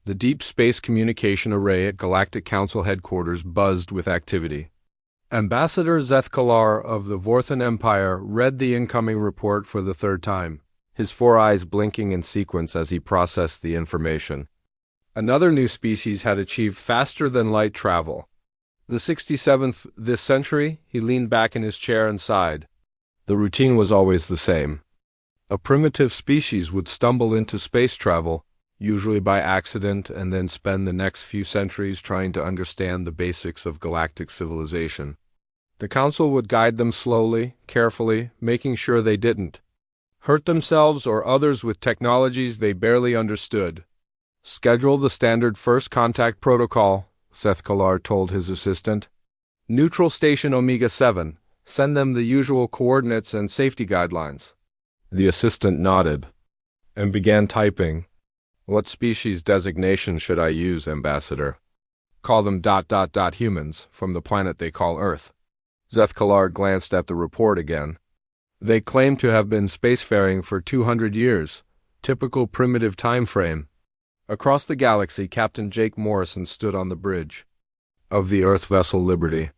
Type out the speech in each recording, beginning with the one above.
The Deep Space Communication Array at Galactic Council headquarters buzzed with activity. Ambassador Zethkalar of the Vorthan Empire read the incoming report for the third time, his four eyes blinking in sequence as he processed the information. Another new species had achieved faster-than-light travel. The 67th this century. He leaned back in his chair and sighed. The routine was always the same. A primitive species would stumble into space travel, usually by accident, and then spend the next few centuries trying to understand the basics of galactic civilization. The Council would guide them slowly, carefully, making sure they didn't hurt themselves or others with technologies they barely understood. Schedule the standard first contact protocol, Zethkalar told his assistant. Neutral Station Omega-7. Send them the usual coordinates and safety guidelines. The assistant nodded and began typing. What species designation should I use, Ambassador? Call them ... humans, from the planet they call Earth. Zethkalar glanced at the report again. They claim to have been spacefaring for 200 years, typical primitive time frame. Across the galaxy, Captain Jake Morrison stood on the bridge of the Earth vessel Liberty.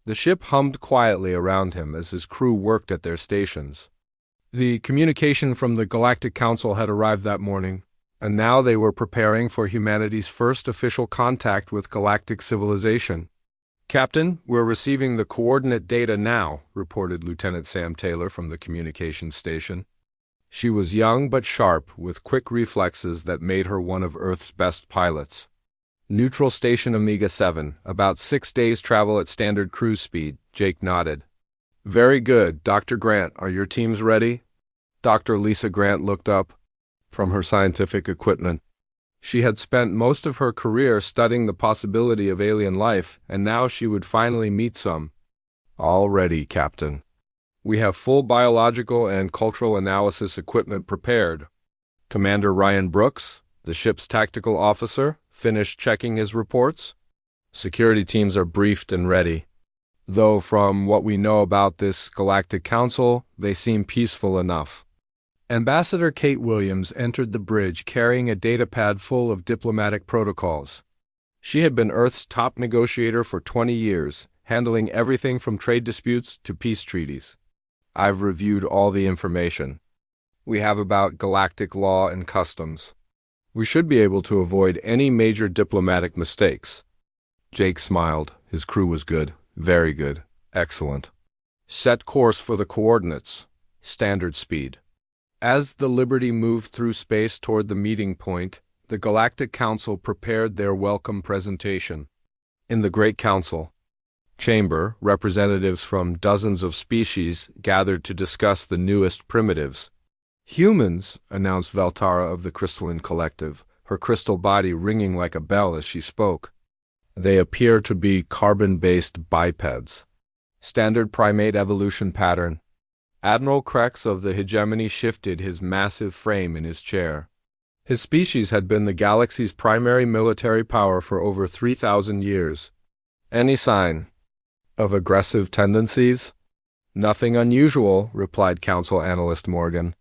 The ship hummed quietly around him as his crew worked at their stations. The communication from the Galactic Council had arrived that morning, and now they were preparing for humanity's first official contact with galactic civilization. Captain, we're receiving the coordinate data now, reported Lieutenant Sam Taylor from the communications station. She was young but sharp, with quick reflexes that made her one of Earth's best pilots. Neutral Station Omega-7, about 6 days travel at standard cruise speed, Jake nodded. Very good. Dr. Grant, are your teams ready? Dr. Lisa Grant looked up from her scientific equipment. She had spent most of her career studying the possibility of alien life, and now she would finally meet some. All ready, Captain. We have full biological and cultural analysis equipment prepared. Commander Ryan Brooks, the ship's tactical officer, finished checking his reports. Security teams are briefed and ready. Though from what we know about this Galactic Council, they seem peaceful enough. Ambassador Kate Williams entered the bridge carrying a datapad full of diplomatic protocols. She had been Earth's top negotiator for 20 years, handling everything from trade disputes to peace treaties. I've reviewed all the information we have about galactic law and customs. We should be able to avoid any major diplomatic mistakes. Jake smiled. His crew was good. Very good. Excellent. Set course for the coordinates. Standard speed. As the Liberty moved through space toward the meeting point, the Galactic Council prepared their welcome presentation. In the Great Council chamber, representatives from dozens of species gathered to discuss the newest primitives. Humans, announced Valtara of the Crystalline Collective, her crystal body ringing like a bell as she spoke. They appear to be carbon-based bipeds. Standard primate evolution pattern. Admiral Krex of the Hegemony shifted his massive frame in his chair. His species had been the galaxy's primary military power for over 3,000 years. Any sign of aggressive tendencies? Nothing unusual, replied Council Analyst Morgan.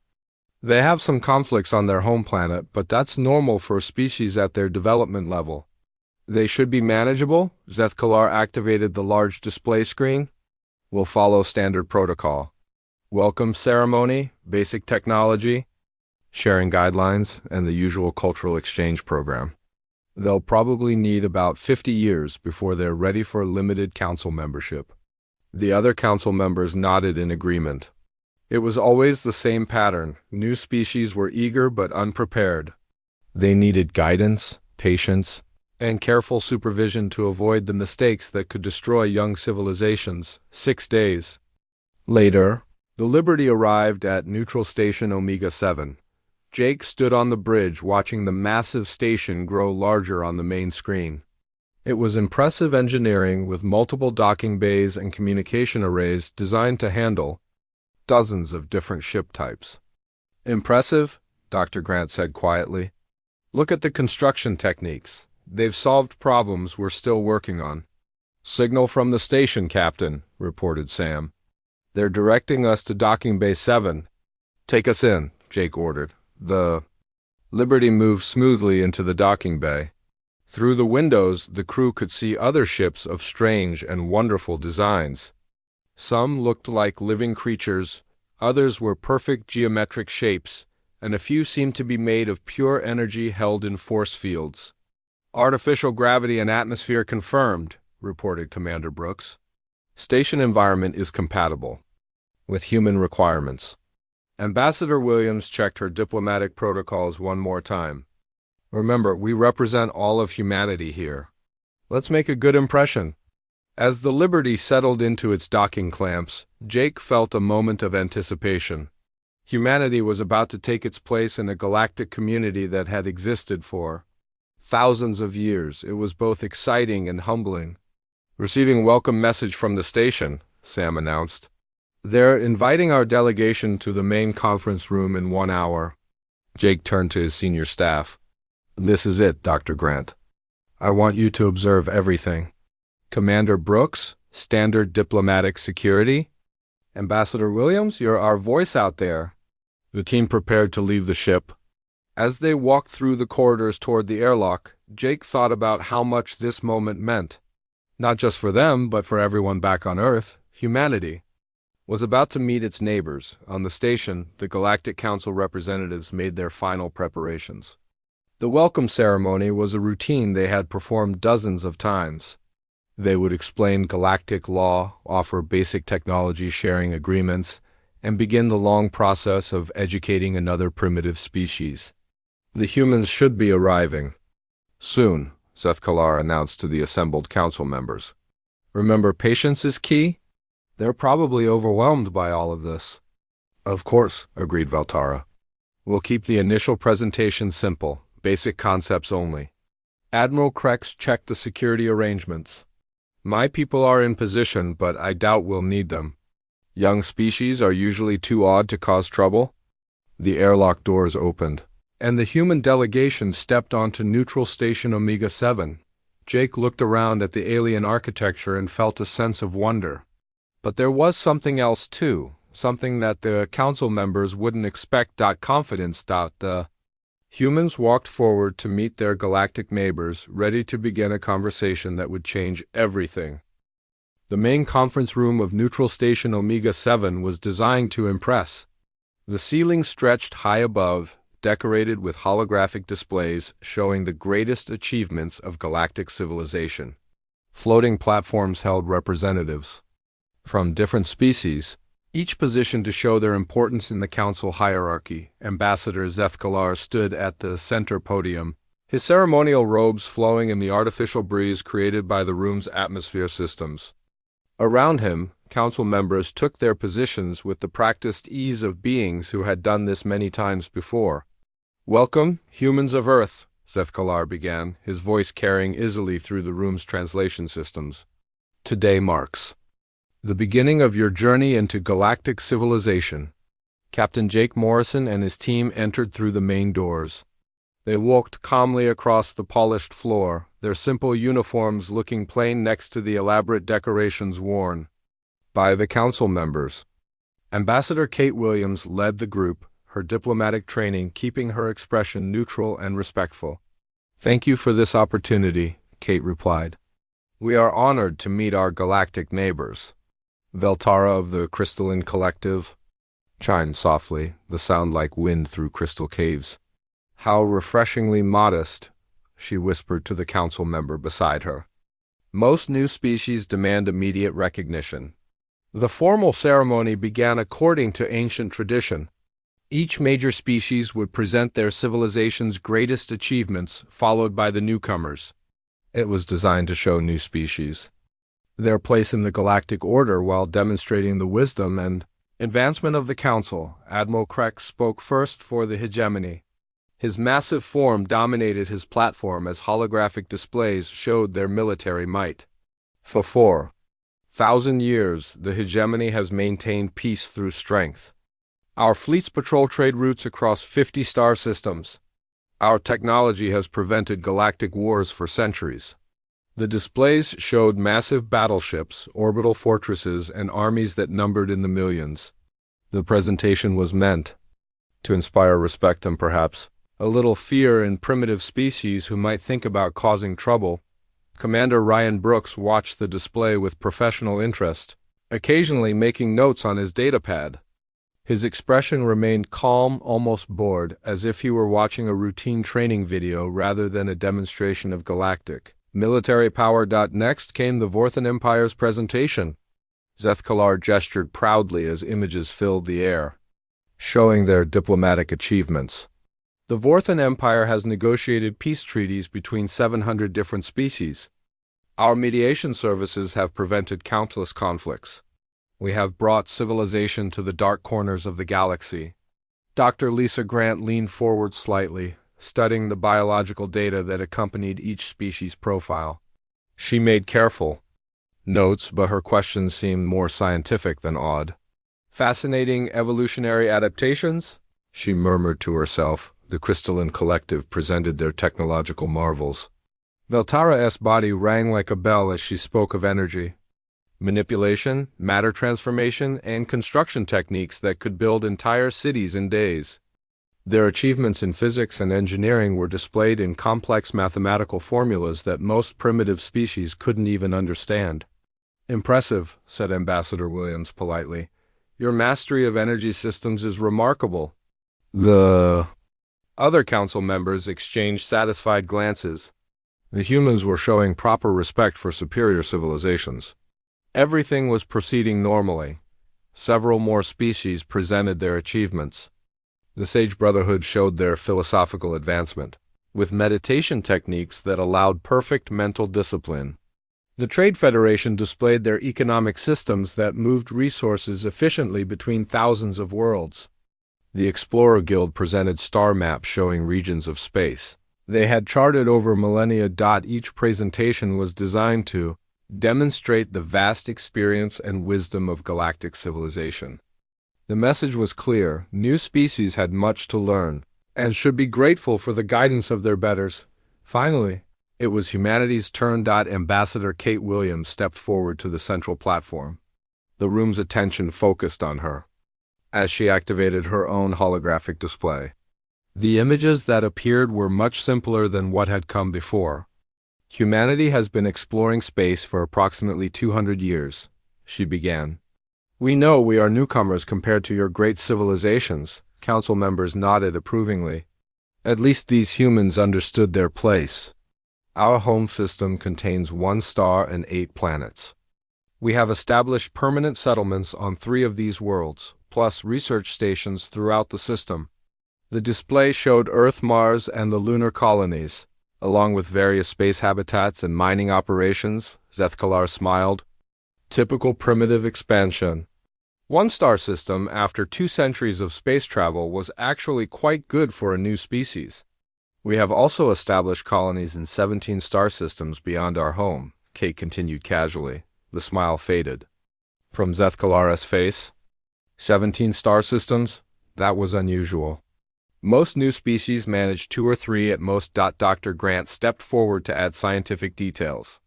They have some conflicts on their home planet, but that's normal for a species at their development level. They should be manageable. Zethkalar activated the large display screen. We'll follow standard protocol. Welcome ceremony, basic technology, sharing guidelines, and the usual cultural exchange program. They'll probably need about 50 years before they're ready for limited council membership. The other council members nodded in agreement. It was always the same pattern. New species were eager but unprepared. They needed guidance, patience, and careful supervision to avoid the mistakes that could destroy young civilizations. 6 days later, the Liberty arrived at Neutral Station Omega-7. Jake stood on the bridge watching the massive station grow larger on the main screen. It was impressive engineering with multiple docking bays and communication arrays designed to handle dozens of different ship types. Impressive, Dr. Grant said quietly. Look at the construction techniques. They've solved problems we're still working on. Signal from the station, Captain, reported Sam. They're directing us to Docking Bay 7. Take us in, Jake ordered. The Liberty moved smoothly into the docking bay. Through the windows, the crew could see other ships of strange and wonderful designs. Some looked like living creatures, others were perfect geometric shapes, and a few seemed to be made of pure energy held in force fields. "Artificial gravity and atmosphere confirmed," reported Commander Brooks. "Station environment is compatible with human requirements." Ambassador Williams checked her diplomatic protocols one more time. "Remember, we represent all of humanity here. Let's make a good impression." As the Liberty settled into its docking clamps, Jake felt a moment of anticipation. Humanity was about to take its place in a galactic community that had existed for thousands of years. It was both exciting and humbling. "Receiving welcome message from the station," Sam announced. "They're inviting our delegation to the main conference room in 1 hour." Jake turned to his senior staff. "This is it, Dr. Grant. I want you to observe everything. Commander Brooks, standard diplomatic security. Ambassador Williams, you're our voice out there." The team prepared to leave the ship. As they walked through the corridors toward the airlock, Jake thought about how much this moment meant. Not just for them, but for everyone back on Earth. Humanity was about to meet its neighbors. On the station, the Galactic Council representatives made their final preparations. The welcome ceremony was a routine they had performed dozens of times. They would explain galactic law, offer basic technology sharing agreements, and begin the long process of educating another primitive species. "The humans should be arriving soon," Seth Kalar announced to the assembled council members. "Remember, patience is key? They're probably overwhelmed by all of this." "Of course," agreed Valtara. "We'll keep the initial presentation simple, basic concepts only." Admiral Krex checked the security arrangements. "My people are in position, but I doubt we'll need them. Young species are usually too odd to cause trouble." The airlock doors opened, and the human delegation stepped onto Neutral Station Omega 7. Jake looked around at the alien architecture and felt a sense of wonder. But there was something else too, something that the council members wouldn't expect. Confidence. The humans walked forward to meet their galactic neighbors, ready to begin a conversation that would change everything. The main conference room of Neutral Station Omega 7 was designed to impress. The ceiling stretched high above, decorated with holographic displays showing the greatest achievements of galactic civilization. Floating platforms held representatives from different species, each positioned to show their importance in the council hierarchy. Ambassador Seth Kalar stood at the center podium, his ceremonial robes flowing in the artificial breeze created by the room's atmosphere systems. Around him, council members took their positions with the practiced ease of beings who had done this many times before. "Welcome, humans of Earth," Seth Kalar began, his voice carrying easily through the room's translation systems. "Today marks the beginning of your journey into galactic civilization." Captain Jake Morrison and his team entered through the main doors. They walked calmly across the polished floor, their simple uniforms looking plain next to the elaborate decorations worn by the council members. Ambassador Kate Williams led the group, her diplomatic training keeping her expression neutral and respectful. "Thank you for this opportunity," Kate replied. "We are honored to meet our galactic neighbors." Veltara of the Crystalline Collective chimed softly, the sound like wind through crystal caves. "How refreshingly modest," she whispered to the council member beside her. "Most new species demand immediate recognition." The formal ceremony began according to ancient tradition. Each major species would present their civilization's greatest achievements, followed by the newcomers. It was designed to show new species their place in the galactic order while demonstrating the wisdom and advancement of the council. Admiral Krex spoke first for the hegemony. His massive form dominated his platform as holographic displays showed their military might. For 4,000 years, the hegemony has maintained peace through strength. Our fleets patrol trade routes across 50 star systems. Our technology has prevented galactic wars for centuries. The displays showed massive battleships, orbital fortresses, and armies that numbered in the millions. The presentation was meant to inspire respect and perhaps A little fear in primitive species who might think about causing trouble. Commander Ryan Brooks watched the display with professional interest, occasionally making notes on his datapad. His expression remained calm, almost bored, as if he were watching a routine training video rather than a demonstration of Galactic. Military power. Next came the Vorthan Empire's presentation. Zethkalar gestured proudly as images filled the air, showing their diplomatic achievements. The Vorthan Empire has negotiated peace treaties between 700 different species. Our mediation services have prevented countless conflicts. We have brought civilization to the dark corners of the galaxy. Dr. Lisa Grant leaned forward slightly, studying the biological data that accompanied each species' profile. She made careful notes, but her questions seemed more scientific than odd. Fascinating evolutionary adaptations, she murmured to herself. The crystalline collective presented their technological marvels. Veltara's body rang like a bell as she spoke of energy, manipulation, matter transformation, and construction techniques that could build entire cities in days. Their achievements in physics and engineering were displayed in complex mathematical formulas that most primitive species couldn't even understand. "Impressive," said Ambassador Williams politely. "Your mastery of energy systems is remarkable." The other council members exchanged satisfied glances. The humans were showing proper respect for superior civilizations. Everything was proceeding normally. Several more species presented their achievements. The Sage Brotherhood showed their philosophical advancement, with meditation techniques that allowed perfect mental discipline. The Trade Federation displayed their economic systems that moved resources efficiently between thousands of worlds. The Explorer Guild presented star maps showing regions of space they had charted over millennia. Each presentation was designed to demonstrate the vast experience and wisdom of galactic civilization. The message was clear: new species had much to learn, and should be grateful for the guidance of their betters. Finally, it was humanity's turn. Ambassador Kate Williams stepped forward to the central platform. The room's attention focused on her as she activated her own holographic display. The images that appeared were much simpler than what had come before. "Humanity has been exploring space for approximately 200 years, she began. "We know we are newcomers compared to your great civilizations," council members nodded approvingly. "At least these humans understood their place. Our home system contains 1 star and 8 planets. We have established permanent settlements on 3 of these worlds, plus research stations throughout the system." The display showed Earth, Mars, and the lunar colonies, along with various space habitats and mining operations. Zethkalar smiled. "Typical primitive expansion. 1 star system, after 2 centuries of space travel, was actually quite good for a new species. We have also established colonies in 17 star systems beyond our home," Kate continued casually. The smile faded from Zethkalar's face. 17 star systems? That was unusual. Most new species managed 2 or 3 at most. Dr. Grant stepped forward to add scientific details.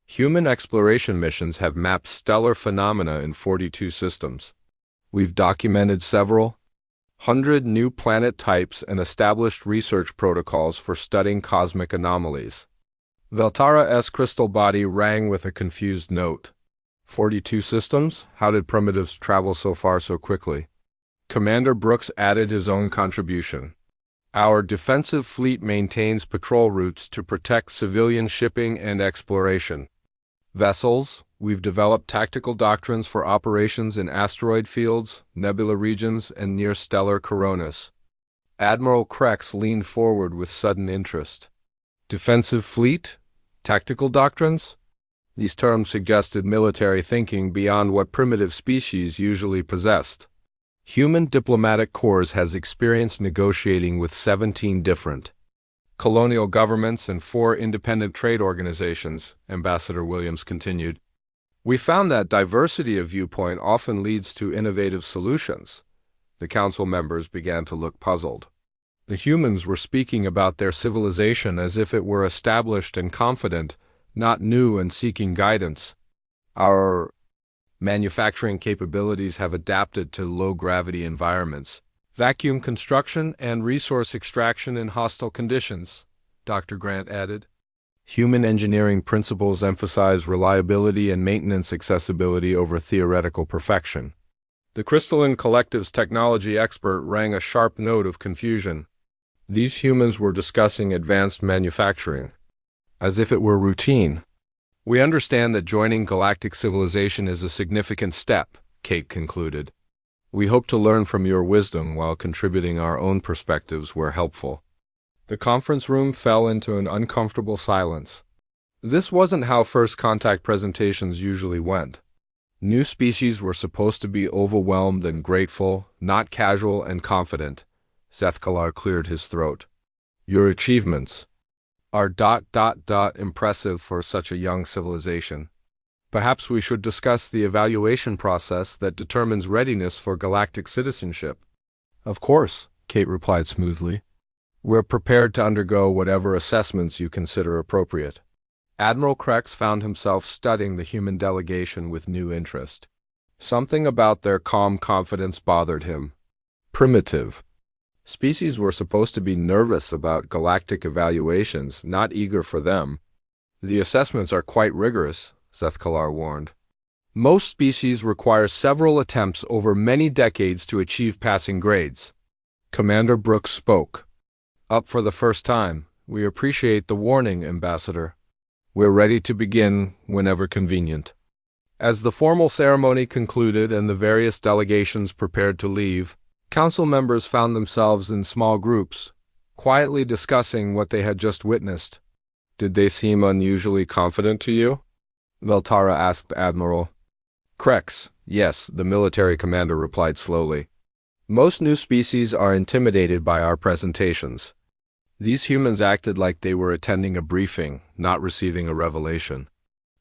"Human exploration missions have mapped stellar phenomena in 42 systems. We've documented several 100 new planet types and established research protocols for studying cosmic anomalies." Veltara's crystal body rang with a confused note. 42 systems? How did primitives travel so far so quickly? Commander Brooks added his own contribution. "Our defensive fleet maintains patrol routes to protect civilian shipping and exploration. Vessels, we've developed tactical doctrines for operations in asteroid fields, nebula regions, and near stellar coronas." Admiral Krex leaned forward with sudden interest. "Defensive fleet? Tactical doctrines?" These terms suggested military thinking beyond what primitive species usually possessed. Human diplomatic corps has experience negotiating with 17 different colonial governments and 4 independent trade organizations, Ambassador Williams continued. "We found that diversity of viewpoint often leads to innovative solutions." The council members began to look puzzled. The humans were speaking about their civilization as if it were established and confident, not new and seeking guidance. "Our manufacturing capabilities have adapted to low-gravity environments," Vacuum construction and resource extraction in hostile conditions, Dr. Grant added. Human engineering principles emphasize reliability and maintenance accessibility over theoretical perfection. The Crystalline Collective's technology expert rang a sharp note of confusion. These humans were discussing advanced manufacturing, as if it were routine. We understand that joining galactic civilization is a significant step, Kate concluded. We hope to learn from your wisdom while contributing our own perspectives where helpful. The conference room fell into an uncomfortable silence. This wasn't how first contact presentations usually went. New species were supposed to be overwhelmed and grateful, not casual and confident. Zethkalar cleared his throat. Your achievements are ... impressive for such a young civilization. Perhaps we should discuss the evaluation process that determines readiness for galactic citizenship. Of course, Kate replied smoothly. We're prepared to undergo whatever assessments you consider appropriate. Admiral Krex found himself studying the human delegation with new interest. Something about their calm confidence bothered him. Primitive. Species were supposed to be nervous about galactic evaluations, not eager for them. The assessments are quite rigorous, Zethkalar warned. Most species require several attempts over many decades to achieve passing grades. Commander Brooks spoke. Up for the first time, we appreciate the warning, Ambassador. We're ready to begin whenever convenient. As the formal ceremony concluded and the various delegations prepared to leave, council members found themselves in small groups, quietly discussing what they had just witnessed. Did they seem unusually confident to you? Veltara asked the Admiral. Krex, yes, the military commander replied slowly. Most new species are intimidated by our presentations. These humans acted like they were attending a briefing, not receiving a revelation.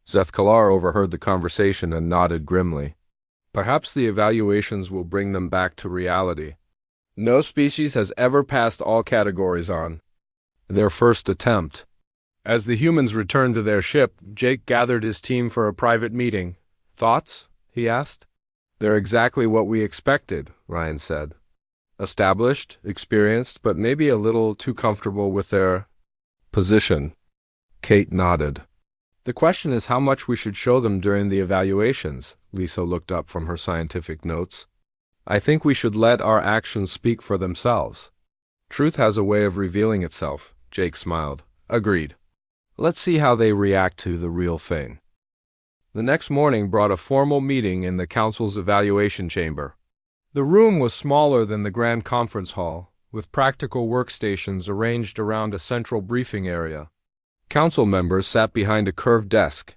Zethkalar overheard the conversation and nodded grimly. Perhaps the evaluations will bring them back to reality. No species has ever passed all categories on their first attempt. As the humans returned to their ship, Jake gathered his team for a private meeting. Thoughts? He asked. They're exactly what we expected, Ryan said. Established, experienced, but maybe a little too comfortable with their position. Kate nodded. The question is how much we should show them during the evaluations. Lisa looked up from her scientific notes. I think we should let our actions speak for themselves. Truth has a way of revealing itself, Jake smiled. Agreed. Let's see how they react to the real thing. The next morning brought a formal meeting in the council's evaluation chamber. The room was smaller than the Grand Conference Hall, with practical workstations arranged around a central briefing area. Council members sat behind a curved desk.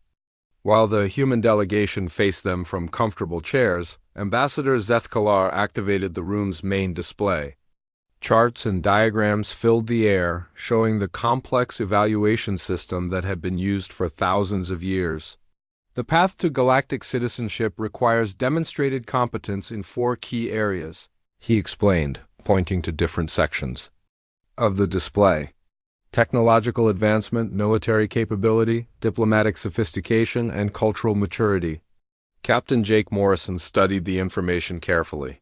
While the human delegation faced them from comfortable chairs, Ambassador Zethkalar activated the room's main display. Charts and diagrams filled the air, showing the complex evaluation system that had been used for thousands of years. The path to galactic citizenship requires demonstrated competence in 4 key areas, he explained, pointing to different sections of the display. Technological advancement, military capability, diplomatic sophistication, and cultural maturity. Captain Jake Morrison studied the information carefully.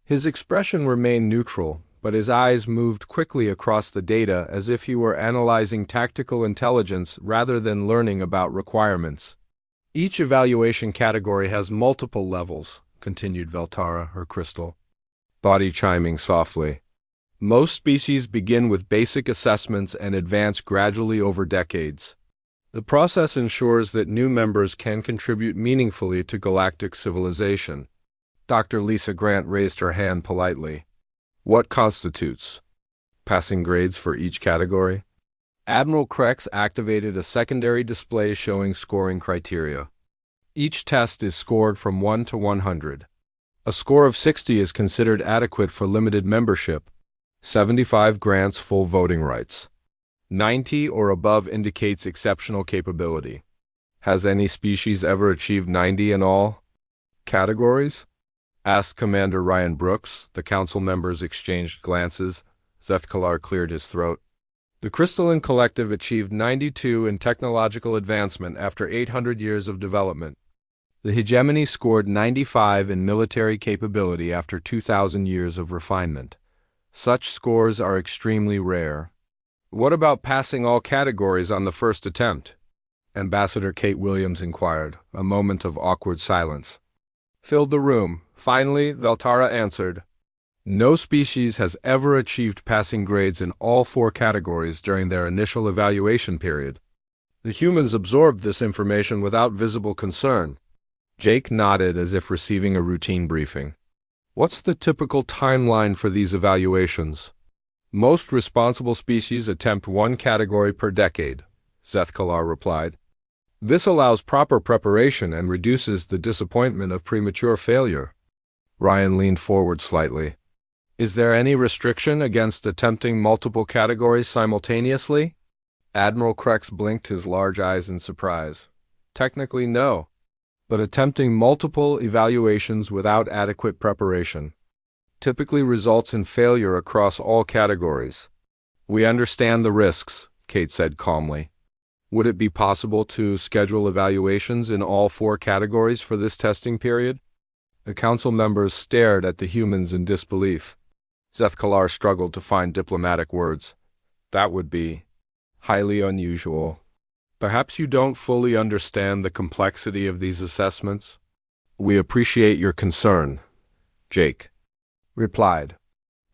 His expression remained neutral, but his eyes moved quickly across the data as if he were analyzing tactical intelligence rather than learning about requirements. Each evaluation category has multiple levels, continued Veltara, her crystal, body chiming softly. Most species begin with basic assessments and advance gradually over decades. The process ensures that new members can contribute meaningfully to galactic civilization. Dr. Lisa Grant raised her hand politely. What constitutes passing grades for each category? Admiral Krex activated a secondary display showing scoring criteria. Each test is scored from 1 to 100. A score of 60 is considered adequate for limited membership. 75 grants full voting rights. 90 or above indicates exceptional capability. Has any species ever achieved 90 in all categories? Asked Commander Ryan Brooks. The council members exchanged glances. Zethkalar cleared his throat. The Crystalline Collective achieved 92 in technological advancement after 800 years of development. The hegemony scored 95 in military capability after 2,000 years of refinement. Such scores are extremely rare. What about passing all categories on the first attempt? Ambassador Kate Williams inquired. A moment of awkward silence filled the room. Finally, Veltara answered, "No species has ever achieved passing grades in all 4 categories during their initial evaluation period. The humans absorbed this information without visible concern." Jake nodded as if receiving a routine briefing. "What's the typical timeline for these evaluations?" "Most responsible species attempt 1 category per decade," Zethkalar replied. "This allows proper preparation and reduces the disappointment of premature failure." Ryan leaned forward slightly. "Is there any restriction against attempting multiple categories simultaneously?" Admiral Krex blinked his large eyes in surprise. "Technically, no. But attempting multiple evaluations without adequate preparation typically results in failure across all categories." "We understand the risks," Kate said calmly. "Would it be possible to schedule evaluations in all 4 categories for this testing period?" The council members stared at the humans in disbelief. Zethkalar struggled to find diplomatic words. "That would be highly unusual. Perhaps you don't fully understand the complexity of these assessments." "We appreciate your concern," Jake replied.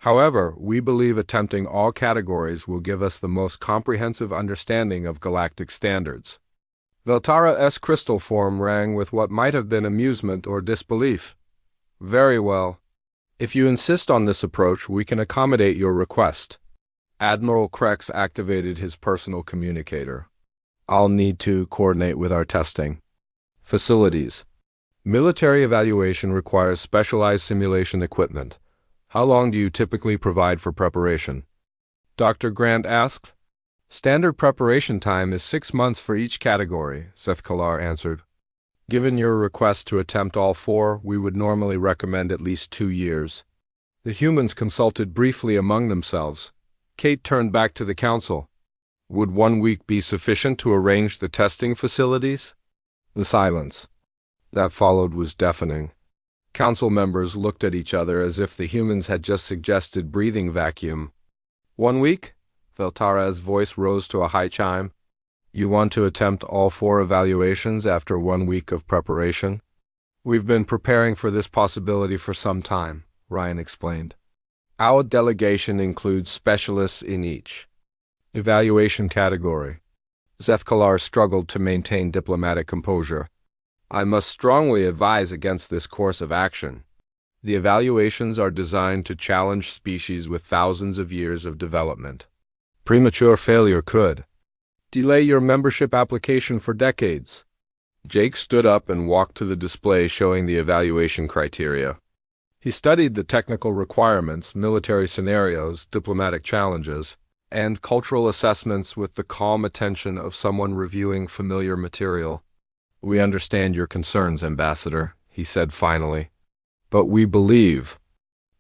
"However, we believe attempting all categories will give us the most comprehensive understanding of galactic standards." Veltara's crystal form rang with what might have been amusement or disbelief. "Very well. If you insist on this approach, we can accommodate your request." Admiral Krex activated his personal communicator. "I'll need to coordinate with our testing facilities. Military evaluation requires specialized simulation equipment. How long do you typically provide for preparation?" Dr. Grant asked. "Standard preparation time is 6 months for each category," Zethkalar answered. "Given your request to attempt all 4, we would normally recommend at least 2 years." The humans consulted briefly among themselves. Kate turned back to the council. "Would 1 week be sufficient to arrange the testing facilities?" The silence that followed was deafening. Council members looked at each other as if the humans had just suggested breathing vacuum. 1 week? Veltara's voice rose to a high chime. "You want to attempt all 4 evaluations after 1 week of preparation?" "We've been preparing for this possibility for some time," Ryan explained. "Our delegation includes specialists in each evaluation category." Zethkalar struggled to maintain diplomatic composure. "I must strongly advise against this course of action. The evaluations are designed to challenge species with thousands of years of development. Premature failure could delay your membership application for decades." Jake stood up and walked to the display showing the evaluation criteria. He studied the technical requirements, military scenarios, diplomatic challenges, and cultural assessments with the calm attention of someone reviewing familiar material. "We understand your concerns, Ambassador," he said finally. "But we believe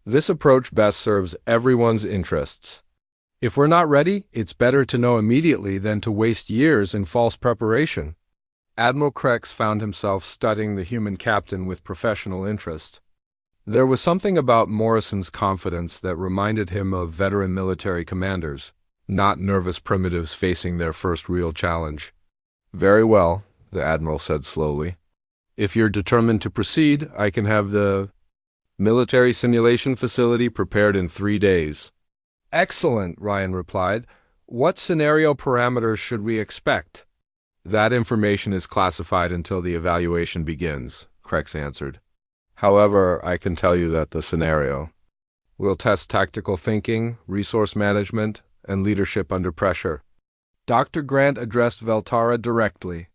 this approach best serves everyone's interests. If we're not ready, it's better to know immediately than to waste years in false preparation." Admiral Krex found himself studying the human captain with professional interest. There was something about Morrison's confidence that reminded him of veteran military commanders, not nervous primitives facing their first real challenge. "Very well," the Admiral said slowly. "If you're determined to proceed, I can have the military simulation facility prepared in 3 days." "Excellent," Ryan replied. "What scenario parameters should we expect?" "That information is classified until the evaluation begins," Krex answered. "However, I can tell you that the scenario will test tactical thinking, resource management, and leadership under pressure." Dr. Grant addressed Veltara directly.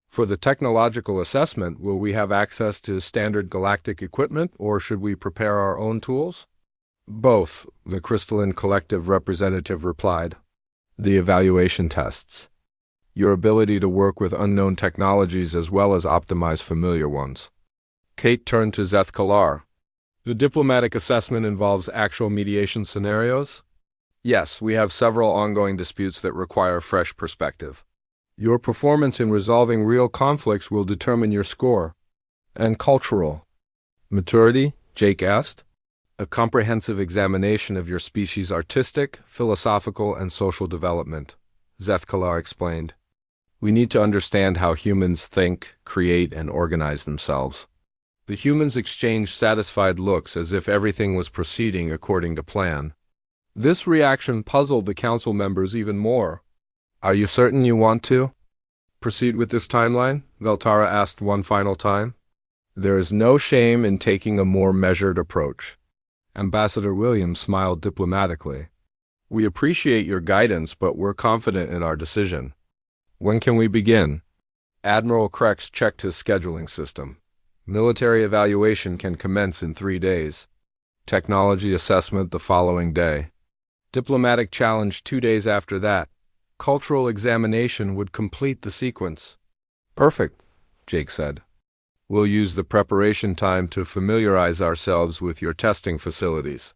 "For the technological assessment, will we have access to standard galactic equipment, or should we prepare our own tools?" "Both," the crystalline collective representative replied. "The evaluation tests your ability to work with unknown technologies as well as optimize familiar ones." Kate turned to Zethkalar. "The diplomatic assessment involves actual mediation scenarios?" "Yes, we have several ongoing disputes that require fresh perspective. Your performance in resolving real conflicts will determine your score." And cultural. Maturity? Jake asked. A comprehensive examination of your species' artistic, philosophical, and social development, Zethkalar explained. We need to understand how humans think, create, and organize themselves. The humans exchanged satisfied looks as if everything was proceeding according to plan. This reaction puzzled the council members even more. Are you certain you want to proceed with this timeline? Veltara asked one final time. There is no shame in taking a more measured approach. Ambassador Williams smiled diplomatically. We appreciate your guidance, but we're confident in our decision. When can we begin? Admiral Krex checked his scheduling system. Military evaluation can commence in 3 days. Technology assessment the following day. Diplomatic challenge 2 days after that. Cultural examination would complete the sequence. Perfect, Jake said. We'll use the preparation time to familiarize ourselves with your testing facilities.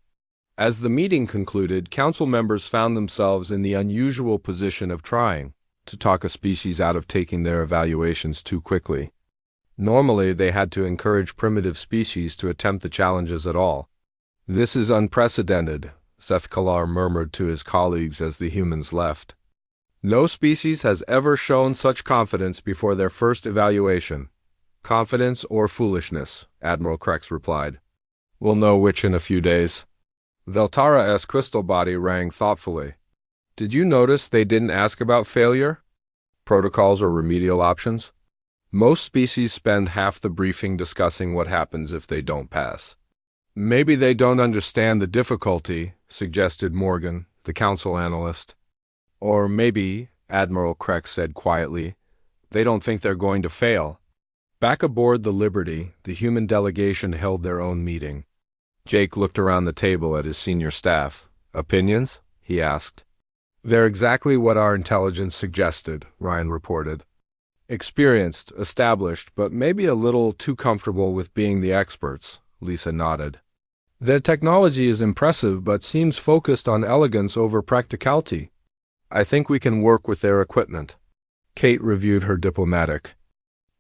As the meeting concluded, council members found themselves in the unusual position of trying to talk a species out of taking their evaluations too quickly. Normally, they had to encourage primitive species to attempt the challenges at all. This is unprecedented, Zethkalar murmured to his colleagues as the humans left. No species has ever shown such confidence before their first evaluation. Confidence or foolishness, Admiral Krex replied. We'll know which in a few days. Veltara's crystal body rang thoughtfully. Did you notice they didn't ask about failure, protocols, or remedial options? Most species spend half the briefing discussing what happens if they don't pass. Maybe they don't understand the difficulty, suggested Morgan, the council analyst. Or maybe, Admiral Krex said quietly, they don't think they're going to fail. Back aboard the Liberty, the human delegation held their own meeting. Jake looked around the table at his senior staff. Opinions? He asked. They're exactly what our intelligence suggested, Ryan reported. Experienced, established, but maybe a little too comfortable with being the experts, Lisa nodded. Their technology is impressive but seems focused on elegance over practicality. I think we can work with their equipment. Kate reviewed her diplomatic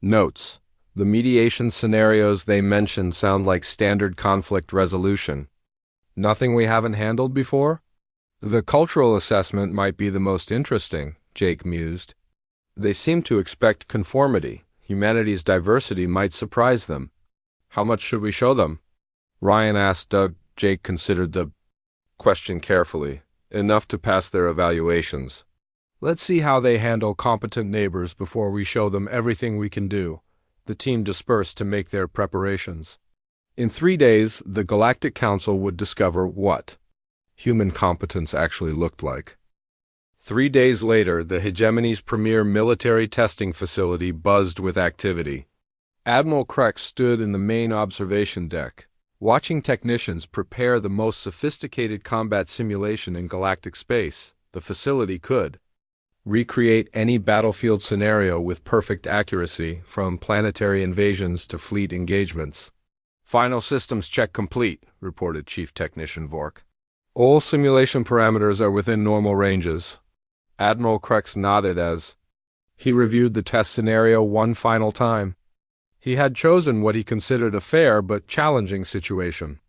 notes. The mediation scenarios they mentioned sound like standard conflict resolution. Nothing we haven't handled before? The cultural assessment might be the most interesting, Jake mused. They seem to expect conformity. Humanity's diversity might surprise them. How much should we show them? Ryan asked Doug. Jake considered the question carefully. Enough to pass their evaluations. Let's see how they handle competent neighbors before we show them everything we can do. The team dispersed to make their preparations. In 3 days, the Galactic Council would discover what human competence actually looked like. 3 days later, the hegemony's premier military testing facility buzzed with activity. Admiral Krex stood in the main observation deck, watching technicians prepare the most sophisticated combat simulation in galactic space. The facility could recreate any battlefield scenario with perfect accuracy, from planetary invasions to fleet engagements. Final systems check complete, reported Chief Technician Vork. All simulation parameters are within normal ranges. Admiral Krex nodded as he reviewed the test scenario one final time. He had chosen what he considered a fair but challenging situation.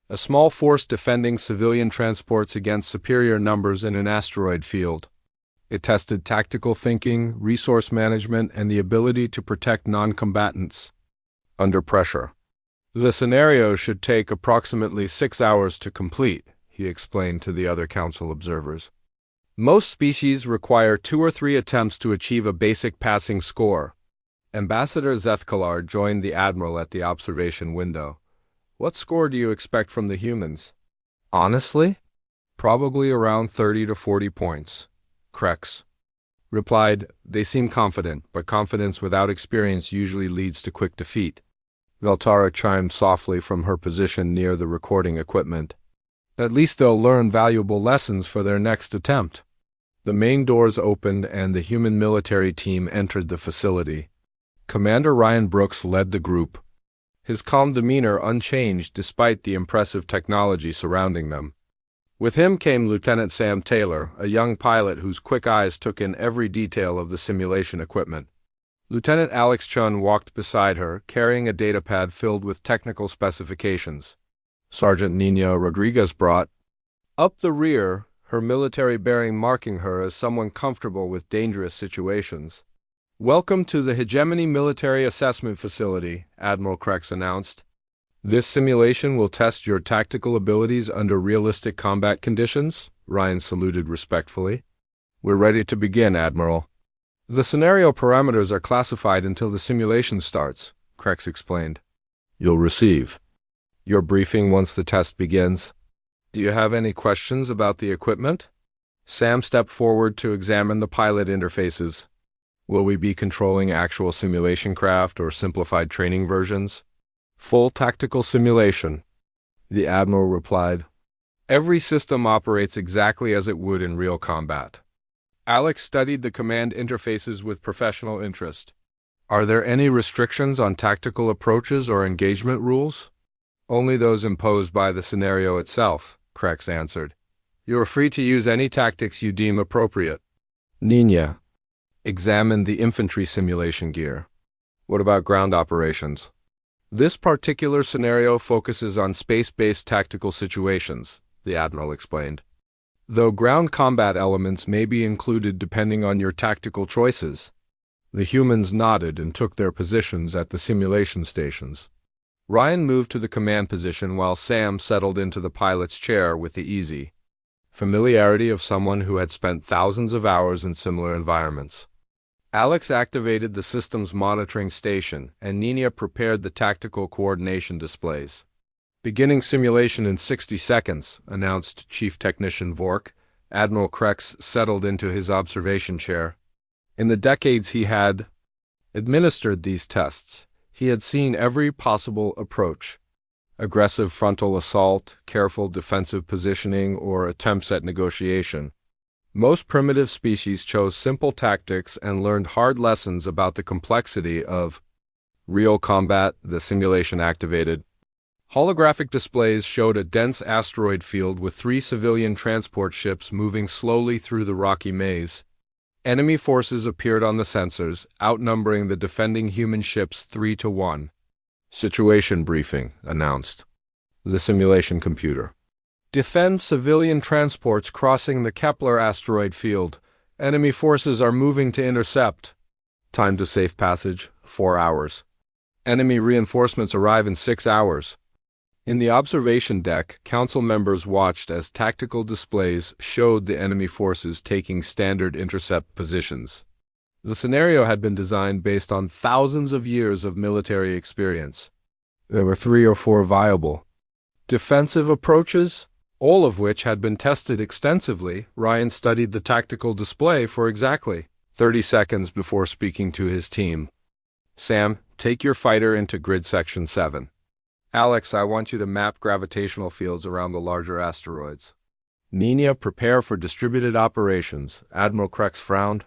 A small force defending civilian transports against superior numbers in an asteroid field. It tested tactical thinking, resource management, and the ability to protect non-combatants under pressure. The scenario should take approximately 6 hours to complete, he explained to the other council observers. Most species require 2 or 3 attempts to achieve a basic passing score. Ambassador Zethkalar joined the admiral at the observation window. What score do you expect from the humans? Honestly? Probably around 30 to 40 points. Krex replied. They seem confident, but confidence without experience usually leads to quick defeat. Veltara chimed softly from her position near the recording equipment. At least they'll learn valuable lessons for their next attempt. The main doors opened and the human military team entered the facility. Commander Ryan Brooks led the group, his calm demeanor unchanged despite the impressive technology surrounding them. With him came Lieutenant Sam Taylor, a young pilot whose quick eyes took in every detail of the simulation equipment. Lieutenant Alex Chun walked beside her, carrying a datapad filled with technical specifications. Sergeant Nina Rodriguez brought up the rear, her military bearing marking her as someone comfortable with dangerous situations. "Welcome to the Hegemony Military Assessment Facility," Admiral Krex announced. "This simulation will test your tactical abilities under realistic combat conditions," Ryan saluted respectfully. "We're ready to begin, Admiral." "The scenario parameters are classified until the simulation starts," Krex explained. "You'll receive your briefing once the test begins. Do you have any questions about the equipment?" Sam stepped forward to examine the pilot interfaces. "Will we be controlling actual simulation craft or simplified training versions?" "Full tactical simulation," the Admiral replied. "Every system operates exactly as it would in real combat." Alex studied the command interfaces with professional interest. "Are there any restrictions on tactical approaches or engagement rules?" "Only those imposed by the scenario itself," Krex answered. "You are free to use any tactics you deem appropriate." Nina examined the infantry simulation gear. "What about ground operations?" "This particular scenario focuses on space-based tactical situations," the Admiral explained. "Though ground combat elements may be included depending on your tactical choices." The humans nodded and took their positions at the simulation stations. Ryan moved to the command position while Sam settled into the pilot's chair with the easy familiarity of someone who had spent thousands of hours in similar environments. Alex activated the system's monitoring station, and Nina prepared the tactical coordination displays. "Beginning simulation in 60 seconds, announced Chief Technician Vork. Admiral Krex settled into his observation chair. In the decades he had administered these tests, he had seen every possible approach: aggressive frontal assault, careful defensive positioning, or attempts at negotiation. Most primitive species chose simple tactics and learned hard lessons about the complexity of real combat. The simulation activated. Holographic displays showed a dense asteroid field with 3 civilian transport ships moving slowly through the rocky maze. Enemy forces appeared on the sensors, outnumbering the defending human ships 3-1. "Situation briefing," announced the simulation computer. "Defend civilian transports crossing the Kepler asteroid field. Enemy forces are moving to intercept. Time to safe passage, 4 hours. Enemy reinforcements arrive in 6 hours." In the observation deck, council members watched as tactical displays showed the enemy forces taking standard intercept positions. The scenario had been designed based on thousands of years of military experience. There were 3 or 4 viable defensive approaches, all of which had been tested extensively. Ryan studied the tactical display for exactly 30 seconds before speaking to his team. "Sam, take your fighter into grid section 7. Alex, I want you to map gravitational fields around the larger asteroids." "Nina, prepare for distributed operations," Admiral Krex frowned.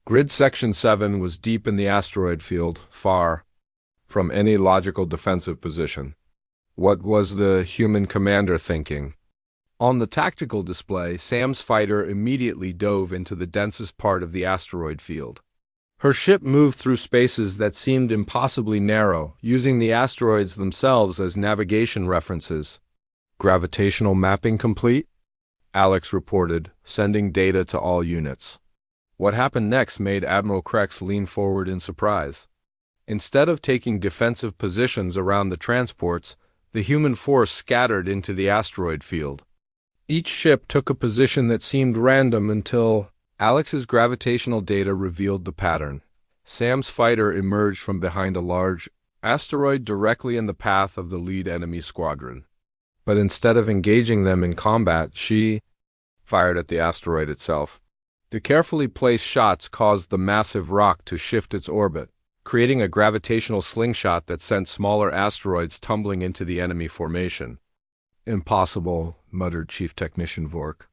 Grid Section 7 was deep in the asteroid field, far from any logical defensive position. What was the human commander thinking? On the tactical display, Sam's fighter immediately dove into the densest part of the asteroid field. Her ship moved through spaces that seemed impossibly narrow, using the asteroids themselves as navigation references. "Gravitational mapping complete?" Alex reported, sending data to all units. What happened next made Admiral Krex lean forward in surprise. Instead of taking defensive positions around the transports, the human force scattered into the asteroid field. Each ship took a position that seemed random until Alex's gravitational data revealed the pattern. Sam's fighter emerged from behind a large asteroid directly in the path of the lead enemy squadron. But instead of engaging them in combat, she fired at the asteroid itself. The carefully placed shots caused the massive rock to shift its orbit, creating a gravitational slingshot that sent smaller asteroids tumbling into the enemy formation. "Impossible," muttered Chief Technician Vork.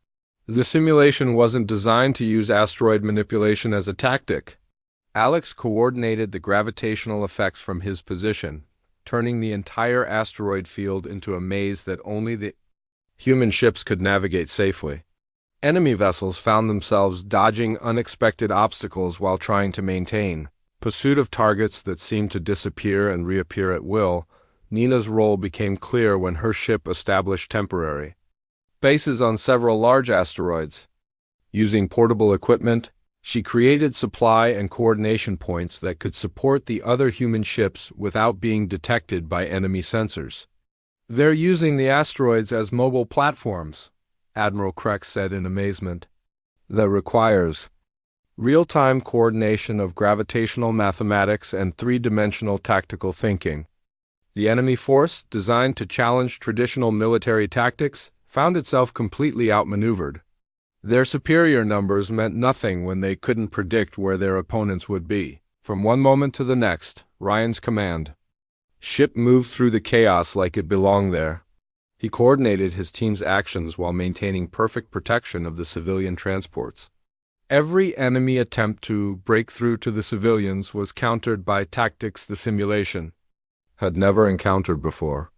"The simulation wasn't designed to use asteroid manipulation as a tactic." Alex coordinated the gravitational effects from his position, turning the entire asteroid field into a maze that only the human ships could navigate safely. Enemy vessels found themselves dodging unexpected obstacles while trying to maintain pursuit of targets that seemed to disappear and reappear at will, Nina's role became clear when her ship established temporary bases on several large asteroids. Using portable equipment, she created supply and coordination points that could support the other human ships without being detected by enemy sensors. "They're using the asteroids as mobile platforms," Admiral Krex said in amazement. "That requires real-time coordination of gravitational mathematics and three-dimensional tactical thinking. The enemy force, designed to challenge traditional military tactics, found itself completely outmaneuvered. Their superior numbers meant nothing when they couldn't predict where their opponents would be. From one moment to the next, Ryan's command ship moved through the chaos like it belonged there. He coordinated his team's actions while maintaining perfect protection of the civilian transports. Every enemy attempt to break through to the civilians was countered by tactics the simulation had never encountered before.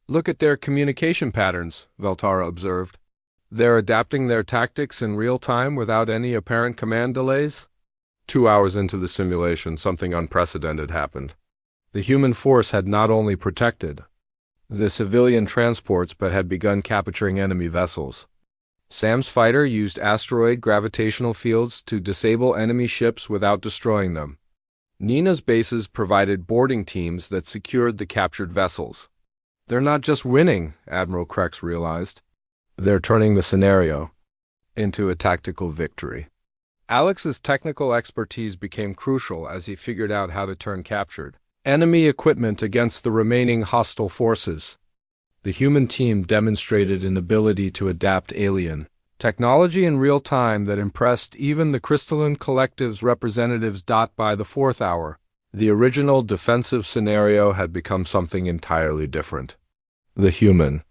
"Look at their communication patterns," Veltara observed. "They're adapting their tactics in real time without any apparent command delays." 2 hours into the simulation, something unprecedented happened. The human force had not only protected the civilian transports but had begun capturing enemy vessels. Sam's fighter used asteroid gravitational fields to disable enemy ships without destroying them. Nina's bases provided boarding teams that secured the captured vessels. "They're not just winning," Admiral Krex realized. "They're turning the scenario into a tactical victory." Alex's technical expertise became crucial as he figured out how to turn captured enemy equipment against the remaining hostile forces. The human team demonstrated an ability to adapt alien technology in real time that impressed even the Crystalline Collective's representatives. By the 4th hour, the original defensive scenario had become something entirely different. The human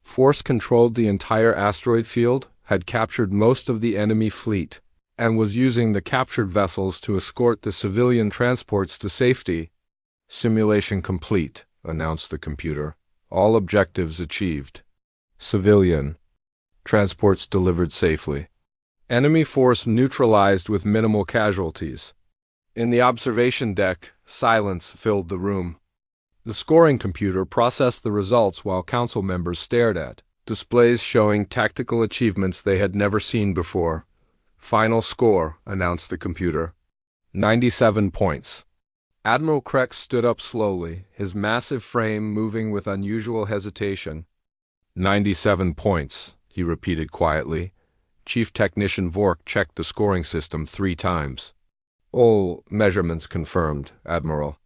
force controlled the entire asteroid field, had captured most of the enemy fleet, and was using the captured vessels to escort the civilian transports to safety. "Simulation complete," announced the computer. "All objectives achieved. Civilian transports delivered safely. Enemy force neutralized with minimal casualties." In the observation deck, silence filled the room. The scoring computer processed the results while council members stared at displays showing tactical achievements they had never seen before. "Final score," announced the computer. 97 points. Admiral Krex stood up slowly, his massive frame moving with unusual hesitation. 97 points, he repeated quietly. Chief Technician Vork checked the scoring system 3 times. "All measurements confirmed, Admiral."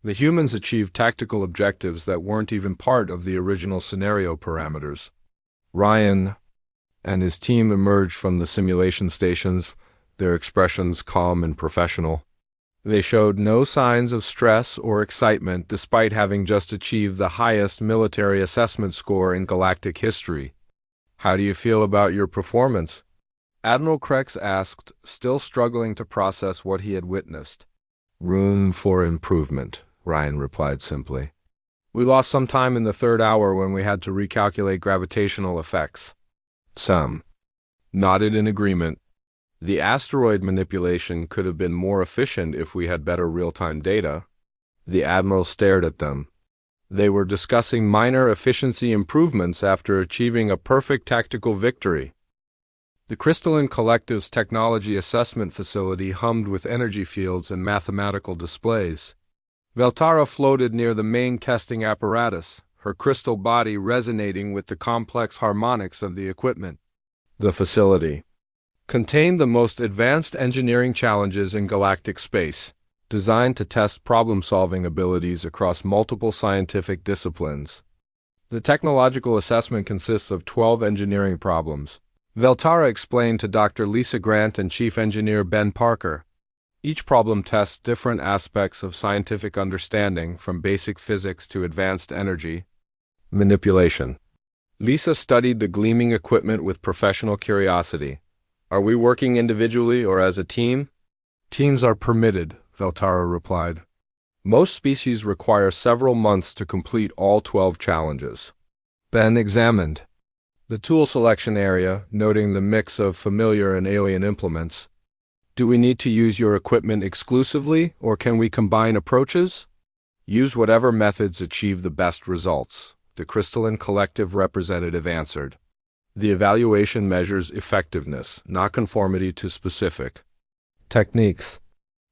The humans achieved tactical objectives that weren't even part of the original scenario parameters. Ryan and his team emerged from the simulation stations, their expressions calm and professional. They showed no signs of stress or excitement despite having just achieved the highest military assessment score in galactic history. "How do you feel about your performance?" Admiral Krex asked, still struggling to process what he had witnessed. "Room for improvement," Ryan replied simply. "We lost some time in the 3rd hour when we had to recalculate gravitational effects." Sam nodded in agreement. "The asteroid manipulation could have been more efficient if we had better real-time data." The Admiral stared at them. They were discussing minor efficiency improvements after achieving a perfect tactical victory. The Crystalline Collective's technology assessment facility hummed with energy fields and mathematical displays. Veltara floated near the main testing apparatus, her crystal body resonating with the complex harmonics of the equipment. The facility contained the most advanced engineering challenges in galactic space, designed to test problem-solving abilities across multiple scientific disciplines. The technological assessment consists of 12 engineering problems. Veltara explained to Dr. Lisa Grant and Chief Engineer Ben Parker. Each problem tests different aspects of scientific understanding, from basic physics to advanced energy manipulation. Lisa studied the gleaming equipment with professional curiosity. "Are we working individually or as a team?" "Teams are permitted," Veltara replied. "Most species require several months to complete all 12 challenges." Ben examined the tool selection area, noting the mix of familiar and alien implements. Do we need to use your equipment exclusively, or can we combine approaches? Use whatever methods achieve the best results, the Crystalline Collective representative answered. The evaluation measures effectiveness, not conformity to specific techniques.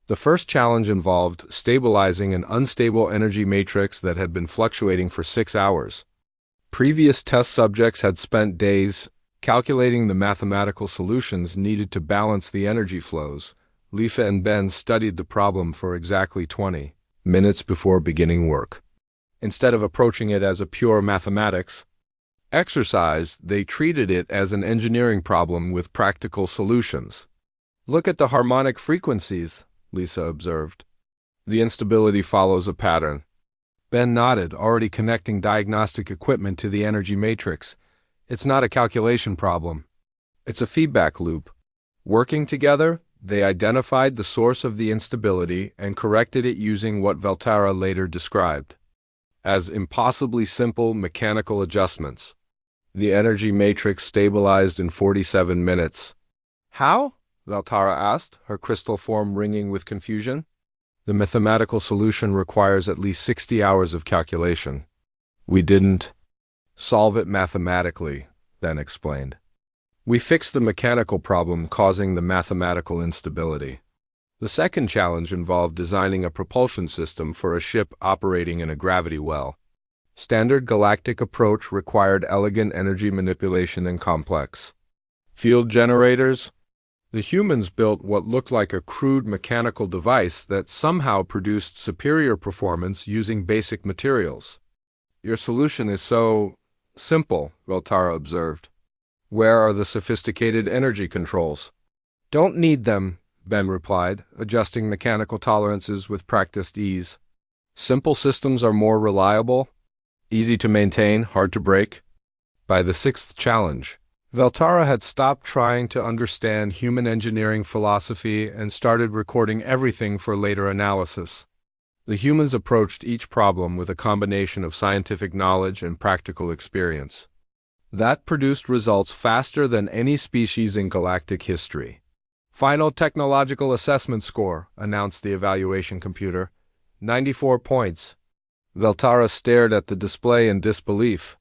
The first challenge involved stabilizing an unstable energy matrix that had been fluctuating for 6 hours. Previous test subjects had spent days calculating the mathematical solutions needed to balance the energy flows. Lisa and Ben studied the problem for exactly 20 minutes before beginning work. Instead of approaching it as a pure mathematics exercise, they treated it as an engineering problem with practical solutions. Look at the harmonic frequencies, Lisa observed. The instability follows a pattern. Ben nodded, already connecting diagnostic equipment to the energy matrix. It's not a calculation problem. It's a feedback loop. Working together, they identified the source of the instability and corrected it using what Veltara later described as impossibly simple mechanical adjustments. The energy matrix stabilized in 47 minutes. How? Veltara asked, her crystal form ringing with confusion. The mathematical solution requires at least 60 hours of calculation. We didn't solve it mathematically, Ben explained. We fixed the mechanical problem causing the mathematical instability. The second challenge involved designing a propulsion system for a ship operating in a gravity well. Standard galactic approach required elegant energy manipulation and complex field generators. The humans built what looked like a crude mechanical device that somehow produced superior performance using basic materials. Your solution is so simple, Veltara observed. Where are the sophisticated energy controls? Don't need them, Ben replied, adjusting mechanical tolerances with practiced ease. Simple systems are more reliable, easy to maintain, hard to break. By the sixth challenge, Veltara had stopped trying to understand human engineering philosophy and started recording everything for later analysis. The humans approached each problem with a combination of scientific knowledge and practical experience. That produced results faster than any species in galactic history. Final technological assessment score, announced the evaluation computer. 94 points. Veltara stared at the display in disbelief.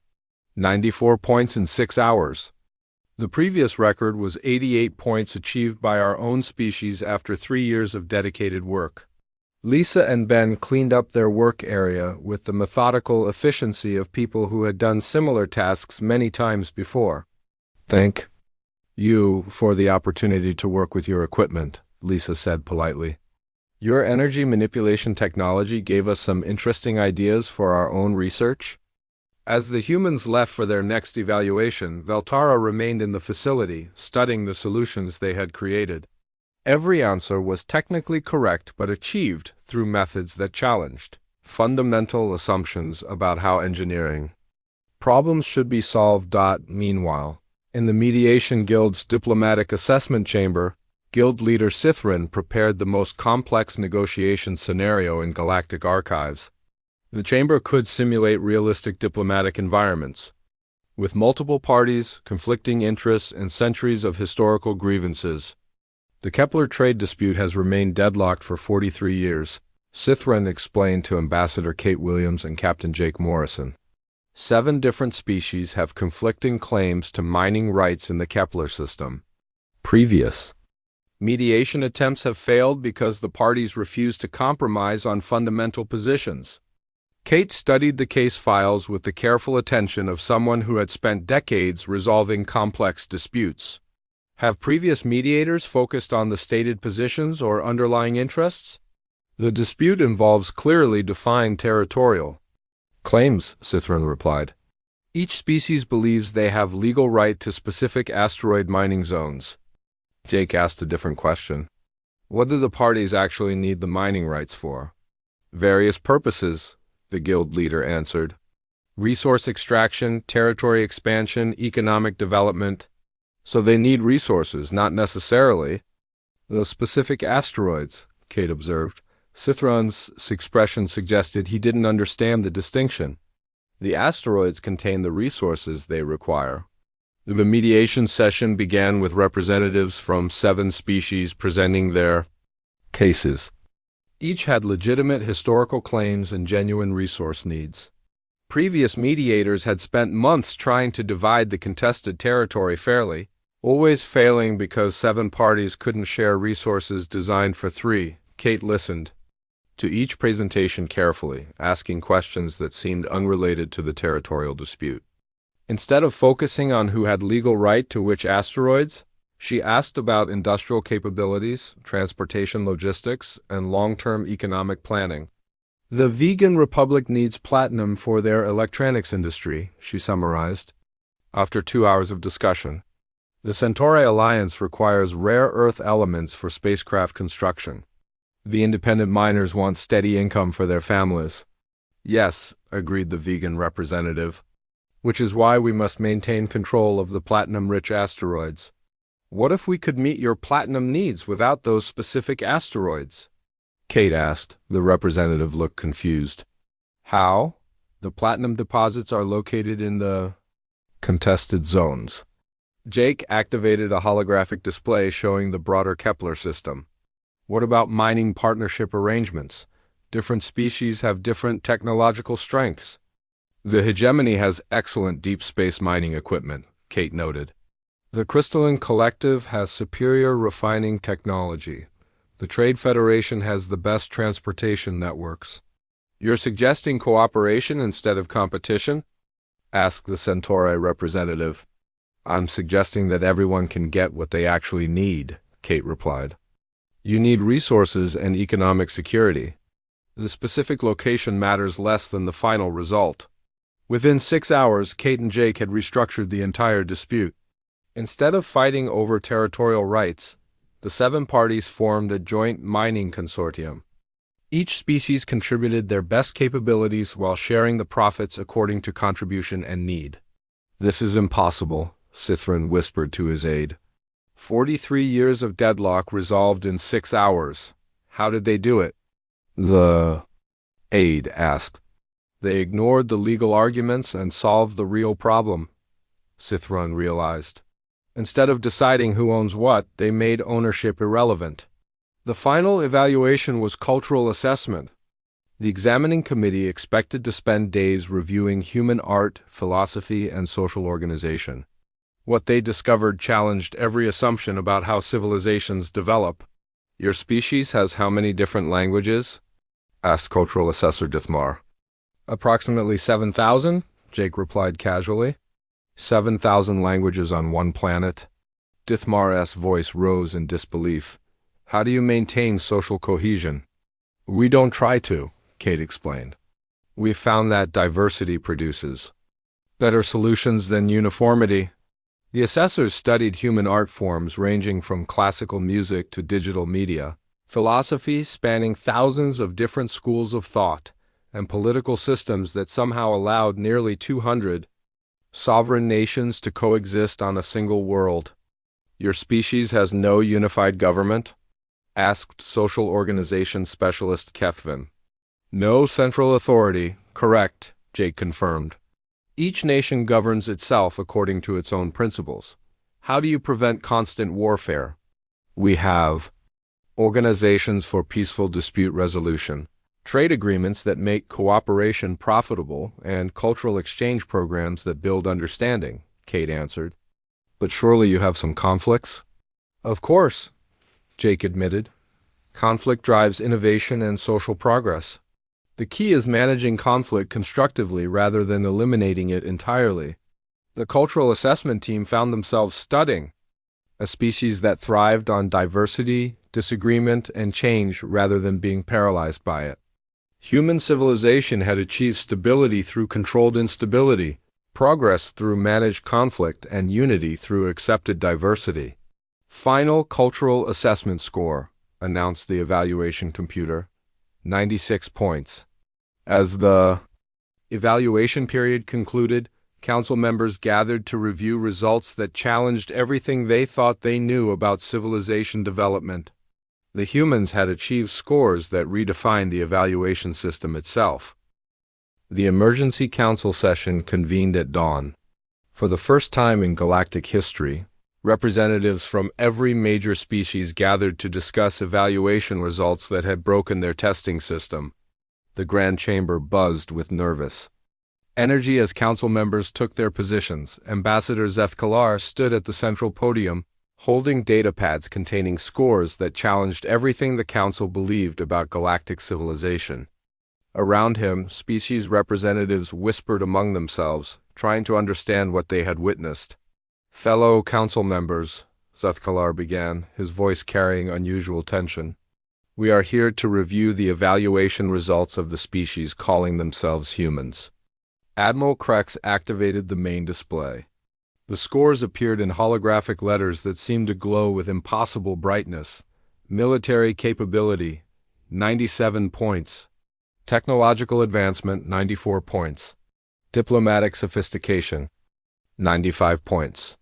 94 points in 6 hours. The previous record was 88 points achieved by our own species after 3 years of dedicated work. Lisa and Ben cleaned up their work area with the methodical efficiency of people who had done similar tasks many times before. Thank you for the opportunity to work with your equipment, Lisa said politely. Your energy manipulation technology gave us some interesting ideas for our own research. As the humans left for their next evaluation, Veltara remained in the facility, studying the solutions they had created. Every answer was technically correct but achieved through methods that challenged fundamental assumptions about how engineering problems should be solved. Meanwhile, in the Mediation Guild's diplomatic assessment chamber, Guild leader Sithrin prepared the most complex negotiation scenario in galactic archives. The chamber could simulate realistic diplomatic environments, with multiple parties, conflicting interests, and centuries of historical grievances. The Kepler trade dispute has remained deadlocked for 43 years, Sithrin explained to Ambassador Kate Williams and Captain Jake Morrison. 7 different species have conflicting claims to mining rights in the Kepler system. Previous mediation attempts have failed because the parties refused to compromise on fundamental positions. Kate studied the case files with the careful attention of someone who had spent decades resolving complex disputes. Have previous mediators focused on the stated positions or underlying interests? The dispute involves clearly defined territorial claims, Sithrin replied. Each species believes they have legal right to specific asteroid mining zones. Jake asked a different question. What do the parties actually need the mining rights for? Various purposes, the guild leader answered. Resource extraction, territory expansion, economic development. So they need resources, not necessarily those specific asteroids, Kate observed. Sithron's expression suggested he didn't understand the distinction. The asteroids contain the resources they require. The mediation session began with representatives from 7 species presenting their cases. Each had legitimate historical claims and genuine resource needs. Previous mediators had spent months trying to divide the contested territory fairly, always failing because 7 parties couldn't share resources designed for 3. Kate listened to each presentation carefully, asking questions that seemed unrelated to the territorial dispute. Instead of focusing on who had legal right to which asteroids, she asked about industrial capabilities, transportation logistics, and long-term economic planning. The Vegan Republic needs platinum for their electronics industry, she summarized. After 2 hours of discussion, the Centauri Alliance requires rare earth elements for spacecraft construction. The independent miners want steady income for their families. Yes, agreed the vegan representative, which is why we must maintain control of the platinum-rich asteroids. What if we could meet your platinum needs without those specific asteroids? Kate asked. The representative looked confused. How? The platinum deposits are located in the contested zones. Jake activated a holographic display showing the broader Kepler system. What about mining partnership arrangements? Different species have different technological strengths. The hegemony has excellent deep space mining equipment, Kate noted. The Crystalline Collective has superior refining technology. The Trade Federation has the best transportation networks. You're suggesting cooperation instead of competition? Asked the Centauri representative. I'm suggesting that everyone can get what they actually need, Kate replied. You need resources and economic security. The specific location matters less than the final result. Within 6 hours, Kate and Jake had restructured the entire dispute. Instead of fighting over territorial rights, the 7 parties formed a joint mining consortium. Each species contributed their best capabilities while sharing the profits according to contribution and need. This is impossible, Cithrin whispered to his aide. 43 years of deadlock resolved in 6 hours. How did they do it? The aide asked. They ignored the legal arguments and solved the real problem, Cithrin realized. Instead of deciding who owns what, they made ownership irrelevant. The final evaluation was cultural assessment. The examining committee expected to spend days reviewing human art, philosophy, and social organization. What they discovered challenged every assumption about how civilizations develop. Your species has how many different languages? Asked cultural assessor Dithmar. Approximately 7,000, Jake replied casually. 7,000 languages on one planet? Dithmar's voice rose in disbelief. How do you maintain social cohesion? We don't try to, Kate explained. We've found that diversity produces better solutions than uniformity. The assessors studied human art forms ranging from classical music to digital media, philosophy spanning thousands of different schools of thought, and political systems that somehow allowed nearly 200 sovereign nations to coexist on a single world. Your species has no unified government? Asked social organization specialist Kethvin. No central authority, correct, Jake confirmed. Each nation governs itself according to its own principles. How do you prevent constant warfare? We have organizations for peaceful dispute resolution, trade agreements that make cooperation profitable, and cultural exchange programs that build understanding, Kate answered. But surely you have some conflicts? Of course, Jake admitted. Conflict drives innovation and social progress. The key is managing conflict constructively rather than eliminating it entirely. The cultural assessment team found themselves studying a species that thrived on diversity, disagreement, and change rather than being paralyzed by it. Human civilization had achieved stability through controlled instability, progress through managed conflict, and unity through accepted diversity. Final cultural assessment score, announced the evaluation computer. 96 points. As the evaluation period concluded, council members gathered to review results that challenged everything they thought they knew about civilization development. The humans had achieved scores that redefined the evaluation system itself. The emergency council session convened at dawn. For the first time in galactic history, representatives from every major species gathered to discuss evaluation results that had broken their testing system. The Grand Chamber buzzed with nervous energy as council members took their positions. Ambassador Zethkalar stood at the central podium, holding data pads containing scores that challenged everything the council believed about galactic civilization. Around him, species representatives whispered among themselves, trying to understand what they had witnessed. "Fellow council members," Zethkalar began, his voice carrying unusual tension, "we are here to review the evaluation results of the species calling themselves humans." Admiral Krex activated the main display. The scores appeared in holographic letters that seemed to glow with impossible brightness. Military capability, 97 points. Technological advancement, 94 points. Diplomatic sophistication, 95 points.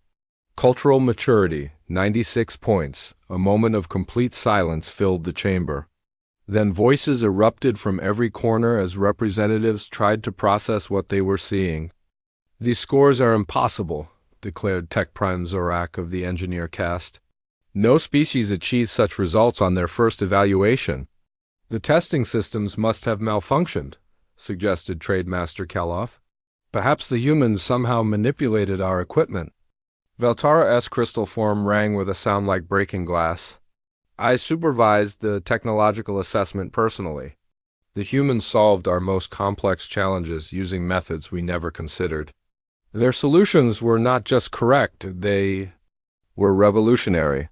Cultural maturity, 96 points. A moment of complete silence filled the chamber. Then voices erupted from every corner as representatives tried to process what they were seeing. "These scores are impossible," declared Tech Prime Zorak of the engineer caste. "No species achieved such results on their first evaluation." "The testing systems must have malfunctioned," suggested Trademaster Kaloff. "Perhaps the humans somehow manipulated our equipment." Veltara-S crystal form rang with a sound like breaking glass. "I supervised the technological assessment personally. The humans solved our most complex challenges using methods we never considered. Their solutions were not just correct, they were revolutionary."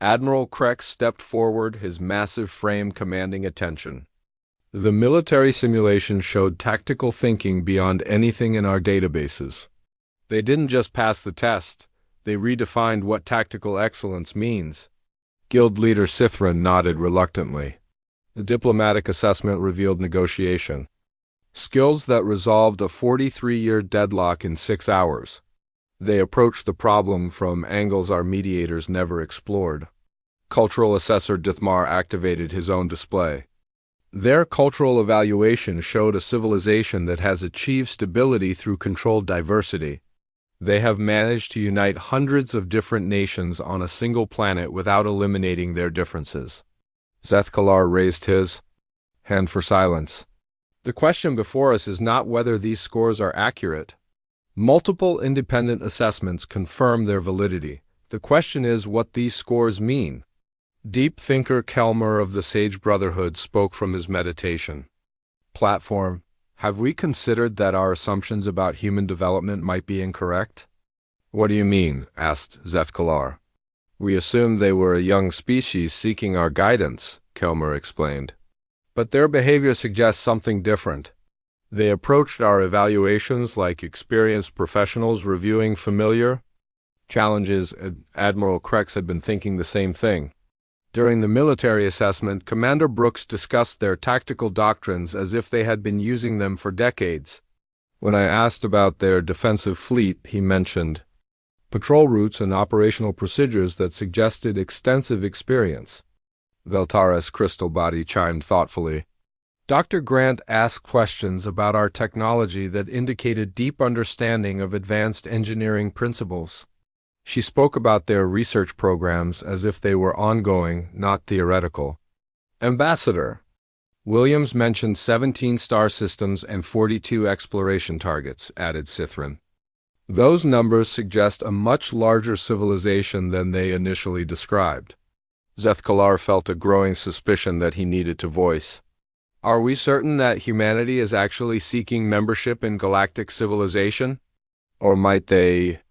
Admiral Krex stepped forward, his massive frame commanding attention. "The military simulation showed tactical thinking beyond anything in our databases. They didn't just pass the test, they redefined what tactical excellence means." Guild leader Sithran nodded reluctantly. The diplomatic assessment revealed negotiation. Skills that resolved a 43-year deadlock in 6 hours. They approached the problem from angles our mediators never explored. Cultural assessor Dithmar activated his own display. Their cultural evaluation showed a civilization that has achieved stability through controlled diversity. They have managed to unite hundreds of different nations on a single planet without eliminating their differences. Zethkalar raised his hand for silence. "The question before us is not whether these scores are accurate. Multiple independent assessments confirm their validity. The question is what these scores mean." Deep thinker Kelmer of the Sage Brotherhood spoke from his meditation. "Platform, have we considered that our assumptions about human development might be incorrect?" "What do you mean?" asked Zethkalar. "We assumed they were a young species seeking our guidance," Kelmer explained. "But their behavior suggests something different. They approached our evaluations like experienced professionals reviewing familiar challenges." Admiral Krex had been thinking the same thing. During the military assessment, Commander Brooks discussed their tactical doctrines as if they had been using them for decades. When I asked about their defensive fleet, he mentioned patrol routes and operational procedures that suggested extensive experience. Veltara's crystal body chimed thoughtfully. Dr. Grant asked questions about our technology that indicated deep understanding of advanced engineering principles. She spoke about their research programs as if they were ongoing, not theoretical. "Ambassador," Williams mentioned 17 star systems and 42 exploration targets, added Sithran. "Those numbers suggest a much larger civilization than they initially described." Zethkalar felt a growing suspicion that he needed to voice. "Are we certain that humanity is actually seeking membership in galactic civilization? Or might they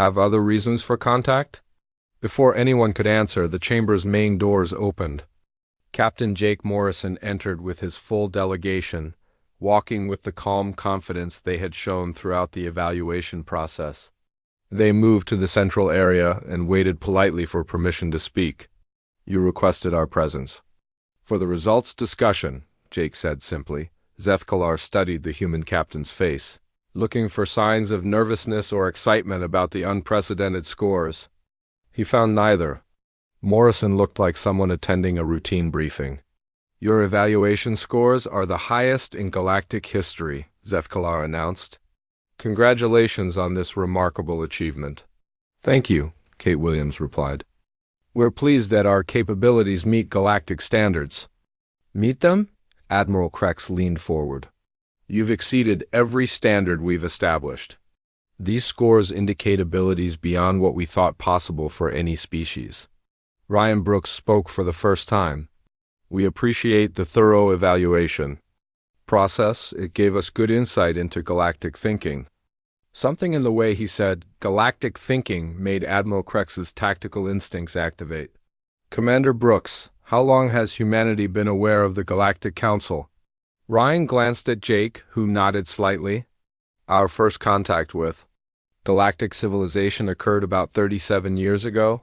have other reasons for contact?" Before anyone could answer, the chamber's main doors opened. Captain Jake Morrison entered with his full delegation, walking with the calm confidence they had shown throughout the evaluation process. They moved to the central area and waited politely for permission to speak. "You requested our presence." "For the results discussion," Jake said simply. Zethkalar studied the human captain's face, looking for signs of nervousness or excitement about the unprecedented scores. He found neither. Morrison looked like someone attending a routine briefing. "Your evaluation scores are the highest in galactic history," Zethkalar announced. Congratulations on this remarkable achievement. Thank you, Kate Williams replied. We're pleased that our capabilities meet galactic standards. Meet them? Admiral Krex leaned forward. You've exceeded every standard we've established. These scores indicate abilities beyond what we thought possible for any species. Ryan Brooks spoke for the first time. We appreciate the thorough evaluation process. It gave us good insight into galactic thinking. Something in the way he said galactic thinking made Admiral Krex's tactical instincts activate. Commander Brooks, how long has humanity been aware of the Galactic Council? Ryan glanced at Jake, who nodded slightly. Our first contact with galactic civilization occurred about 37 years ago.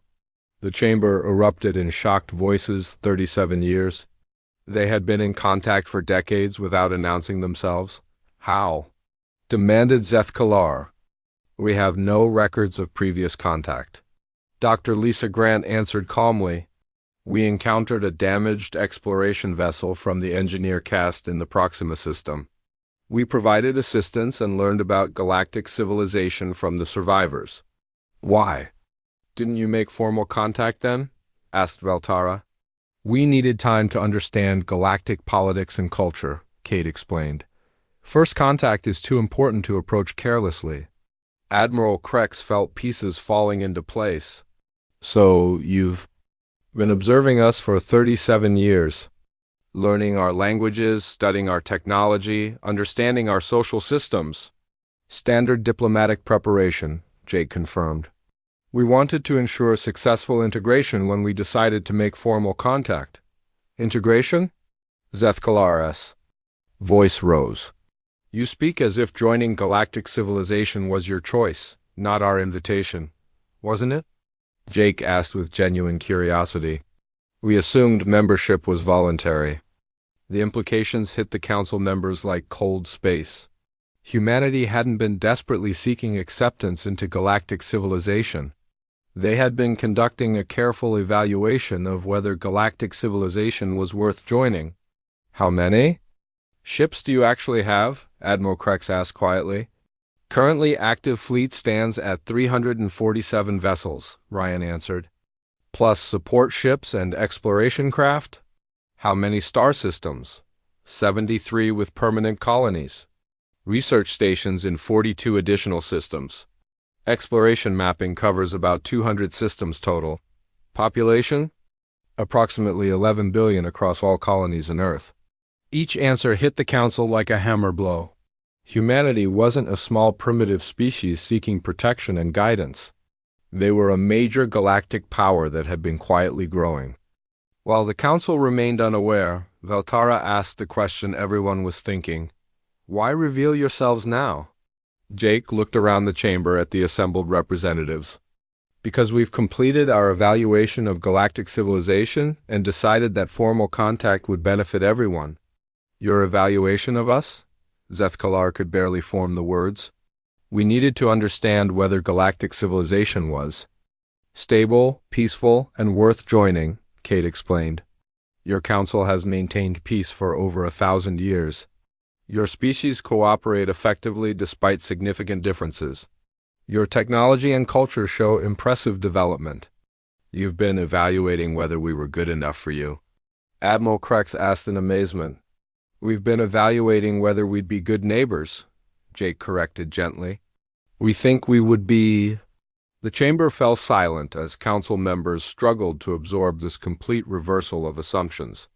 The chamber erupted in shocked voices. 37 years. They had been in contact for decades without announcing themselves. How? Demanded Zeth-Kalar. We have no records of previous contact. Dr. Lisa Grant answered calmly. We encountered a damaged exploration vessel from the engineer cast in the Proxima system. We provided assistance and learned about galactic civilization from the survivors. Why? Didn't you make formal contact then? Asked Veltara. We needed time to understand galactic politics and culture, Kate explained. First contact is too important to approach carelessly. Admiral Krex felt pieces falling into place. So you've been observing us for 37 years, learning our languages, studying our technology, understanding our social systems. Standard diplomatic preparation, Jake confirmed. We wanted to ensure successful integration when we decided to make formal contact. Integration? Zeth-Kalar's voice rose. You speak as if joining galactic civilization was your choice, not our invitation, wasn't it? Jake asked with genuine curiosity. We assumed membership was voluntary. The implications hit the council members like cold space. Humanity hadn't been desperately seeking acceptance into galactic civilization. They had been conducting a careful evaluation of whether galactic civilization was worth joining. How many ships do you actually have? Admiral Krex asked quietly. Currently active fleet stands at 347 vessels, Ryan answered. Plus support ships and exploration craft? How many star systems? 73 with permanent colonies. Research stations in 42 additional systems. Exploration mapping covers about 200 systems total. Population? Approximately 11 billion across all colonies on Earth. Each answer hit the council like a hammer blow. Humanity wasn't a small primitive species seeking protection and guidance. They were a major galactic power that had been quietly growing. While the council remained unaware, Veltara asked the question everyone was thinking. Why reveal yourselves now? Jake looked around the chamber at the assembled representatives. Because we've completed our evaluation of galactic civilization and decided that formal contact would benefit everyone. Your evaluation of us? Zeth-Kalar could barely form the words. We needed to understand whether galactic civilization was stable, peaceful, and worth joining, Kate explained. Your council has maintained peace for over 1,000 years. Your species cooperate effectively despite significant differences. Your technology and culture show impressive development. You've been evaluating whether we were good enough for you. Admiral Krex asked in amazement. We've been evaluating whether we'd be good neighbors, Jake corrected gently. We think we would be... The chamber fell silent as council members struggled to absorb this complete reversal of assumptions.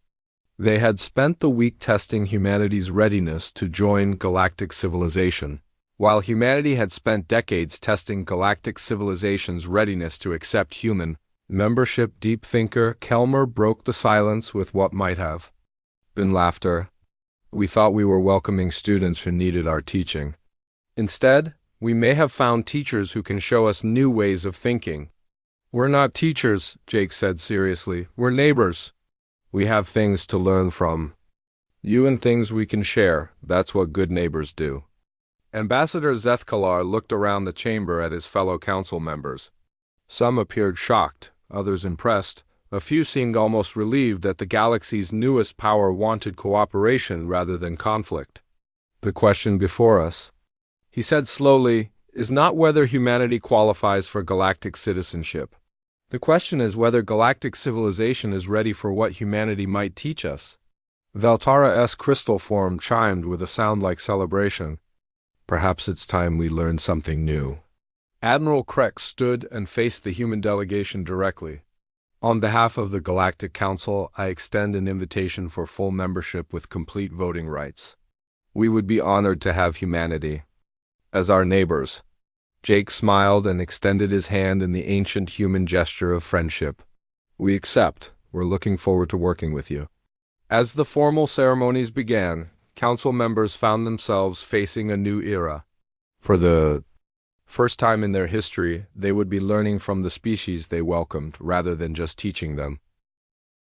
They had spent the week testing humanity's readiness to join galactic civilization, while humanity had spent decades testing galactic civilization's readiness to accept human membership. Deep thinker Kelmer broke the silence with what might have been laughter. We thought we were welcoming students who needed our teaching. Instead, we may have found teachers who can show us new ways of thinking. We're not teachers, Jake said seriously. We're neighbors. We have things to learn from you and things we can share. That's what good neighbors do. Ambassador Zeth-Kalar looked around the chamber at his fellow council members. Some appeared shocked, others impressed. A few seemed almost relieved that the galaxy's newest power wanted cooperation rather than conflict. The question before us, he said slowly, is not whether humanity qualifies for galactic citizenship. The question is whether galactic civilization is ready for what humanity might teach us. Valtara's crystal form chimed with a sound like celebration. Perhaps it's time we learn something new. Admiral Krex stood and faced the human delegation directly. On behalf of the Galactic Council, I extend an invitation for full membership with complete voting rights. We would be honored to have humanity as our neighbors. Jake smiled and extended his hand in the ancient human gesture of friendship. We accept. We're looking forward to working with you. As the formal ceremonies began, council members found themselves facing a new era. For the first time in their history, they would be learning from the species they welcomed rather than just teaching them.